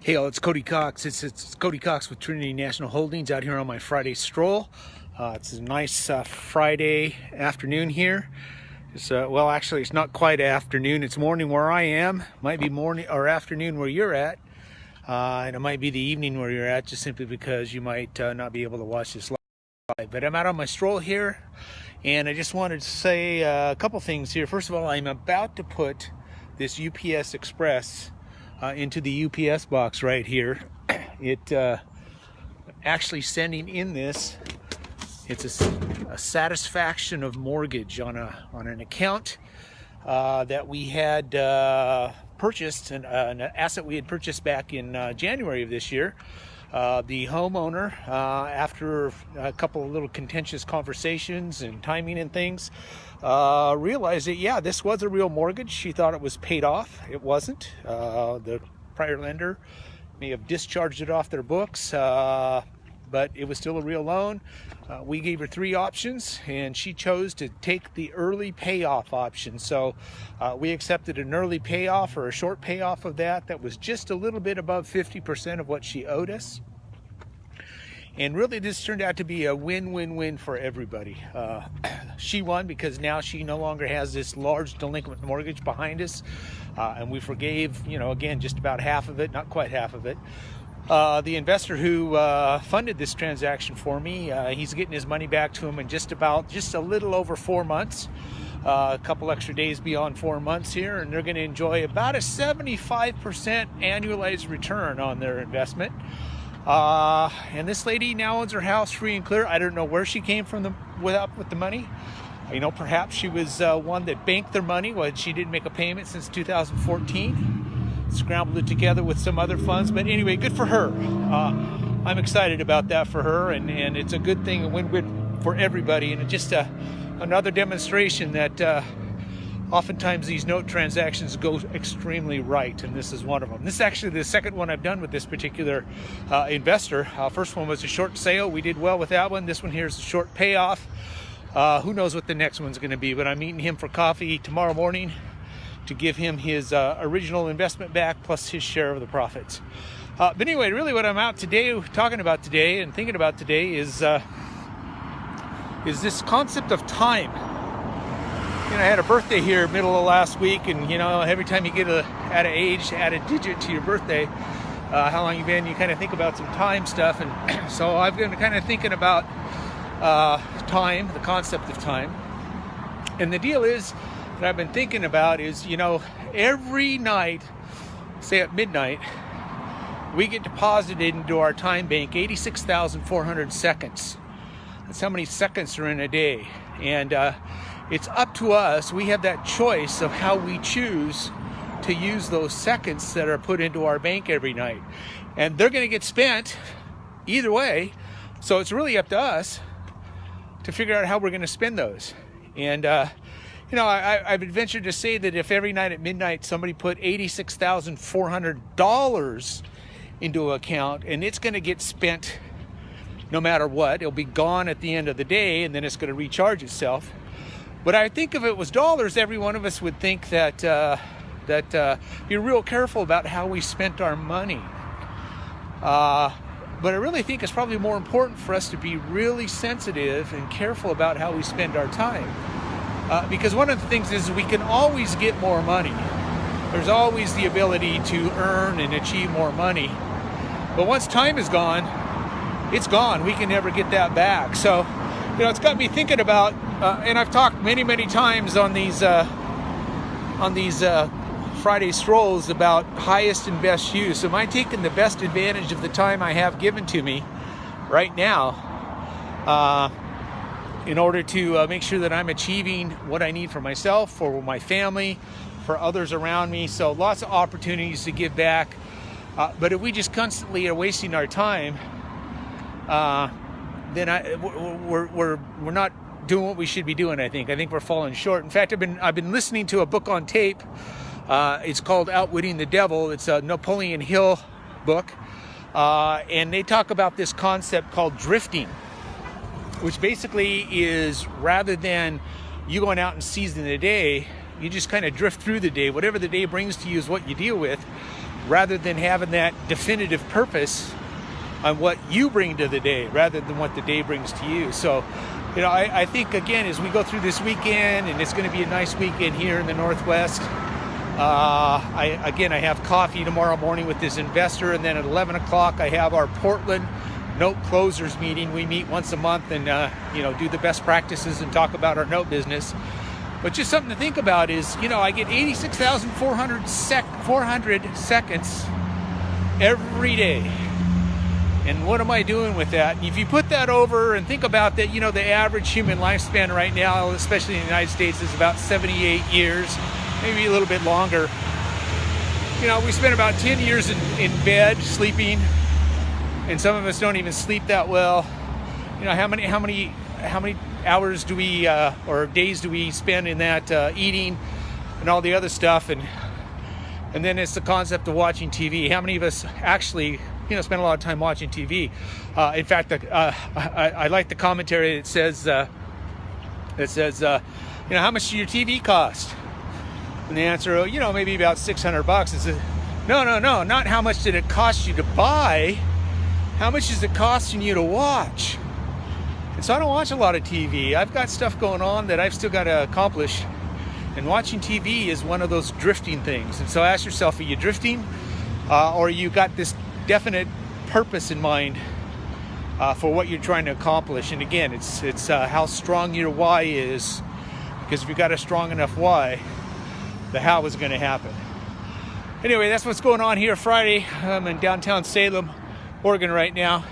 Hey all, it's Cody Cox. It's Cody Cox with Trinity National Holdings out here on my Friday stroll. It's a nice Friday afternoon here. Well, actually, it's not quite afternoon. It's morning where I am. Might be morning or afternoon where you're at. And it might be the evening where you're at, just simply because you might not be able to watch this live. But I'm out on my stroll here, and I just wanted to say a couple things here. First of all, I'm about to put this UPS Express into the UPS box right here. It actually sending in this. It's a satisfaction of mortgage on an account that we had purchased, an asset we had purchased back in January of this year. The homeowner, after a couple of little contentious conversations and timing and things, realized that, yeah, this was a real mortgage. She thought it was paid off. It wasn't. The prior lender may have discharged it off their books, but it was still a real loan. We gave her three options, and she chose to take the early payoff option. So we accepted an early payoff or a short payoff of that. That was just a little bit above 50% of what she owed us. And really, this turned out to be a win-win-win for everybody. She won because now she no longer has this large delinquent mortgage behind us. And we forgave, again, just about half of it, not quite half of it. The investor who funded this transaction for me, he's getting his money back to him in just a little over 4 months. A couple extra days beyond 4 months here, and they're going to enjoy about a 75% annualized return on their investment. And this lady now owns her house free and clear. I don't know where she came from with the money. Perhaps she was one that banked their money when she didn't make a payment since 2014. Scrambled it together with some other funds. But anyway, good for her. I'm excited about that for her, and it's a good thing, a win-win for everybody. And it's just another demonstration that oftentimes these note transactions go extremely right, and this is one of them. This is actually the second one I've done with this particular investor. First one was a short sale. We did well with that one. This one here is a short payoff. Who knows what the next one's going to be, but I'm meeting him for coffee tomorrow morning to give him his original investment back plus his share of the profits. But anyway, really what I'm out today talking about today and thinking about today is this concept of time. I had a birthday here middle of last week, and every time you get add a digit to your birthday, how long you've been, you kind of think about some time stuff. And so I've been kind of thinking about time, the concept of time. And the deal is that I've been thinking about is, every night, say at midnight, we get deposited into our time bank 86,400 seconds. That's how many seconds are in a day. And it's up to us. We have that choice of how we choose to use those seconds that are put into our bank every night. And they're going to get spent either way. So it's really up to us to figure out how we're going to spend those. And, I've ventured to say that if every night at midnight somebody put $86,400 into an account, and it's going to get spent no matter what, it'll be gone at the end of the day, and then it's going to recharge itself. But I think if it was dollars, every one of us would think that be real careful about how we spent our money. But I really think it's probably more important for us to be really sensitive and careful about how we spend our time. Because one of the things is we can always get more money. There's always the ability to earn and achieve more money. But once time is gone, it's gone. We can never get that back. So, it's got me thinking about, and I've talked many, many times on these Friday strolls about highest and best use. Am I taking the best advantage of the time I have given to me right now in order to make sure that I'm achieving what I need for myself, for my family, for others around me? So lots of opportunities to give back. But if we just constantly are wasting our time, then we're not doing what we should be doing. I think we're falling short. In fact, I've been listening to a book on tape. It's called Outwitting the Devil. It's a Napoleon Hill book, and they talk about this concept called drifting, which basically is, rather than you going out and seizing the day, you just kind of drift through the day. Whatever the day brings to you is what you deal with. rather than having that definitive purpose on what you bring to the day rather than what the day brings to you. So, you know, I think, again, as we go through this weekend, and it's going to be a nice weekend here in the Northwest, I have coffee tomorrow morning with this investor, and then at 11 o'clock I have our Portland note closers meeting. We meet once a month and, do the best practices and talk about our note business. But just something to think about is, I get 86,400 seconds every day. And what am I doing with that? If you put that over and think about that, the average human lifespan right now, especially in the United States, is about 78 years, maybe a little bit longer. We spend about 10 years in bed sleeping, and some of us don't even sleep that well. How many hours do we or days do we spend in that eating and all the other stuff? And then it's the concept of watching TV. How many of us actually spend a lot of time watching TV? In fact, I like the commentary that says, how much does your TV cost? And the answer, maybe about $600. It's no, not how much did it cost you to buy. How much is it costing you to watch? And so I don't watch a lot of TV. I've got stuff going on that I've still got to accomplish. And watching TV is one of those drifting things. And so ask yourself, are you drifting? Or you got this definite purpose in mind for what you're trying to accomplish? And again, it's how strong your why is, because if you've got a strong enough why, the how is going to happen. Anyway, that's what's going on here Friday. I'm in downtown Salem, Oregon right now.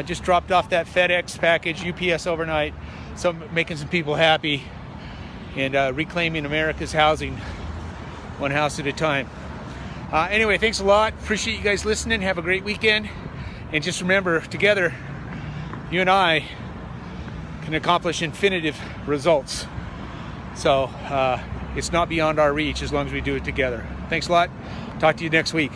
Just dropped off that FedEx package, UPS overnight, so making some people happy and reclaiming America's housing one house at a time. Anyway, thanks a lot. Appreciate you guys listening. Have a great weekend. And just remember, together, you and I can accomplish infinitive results. So it's not beyond our reach as long as we do it together. Thanks a lot. Talk to you next week.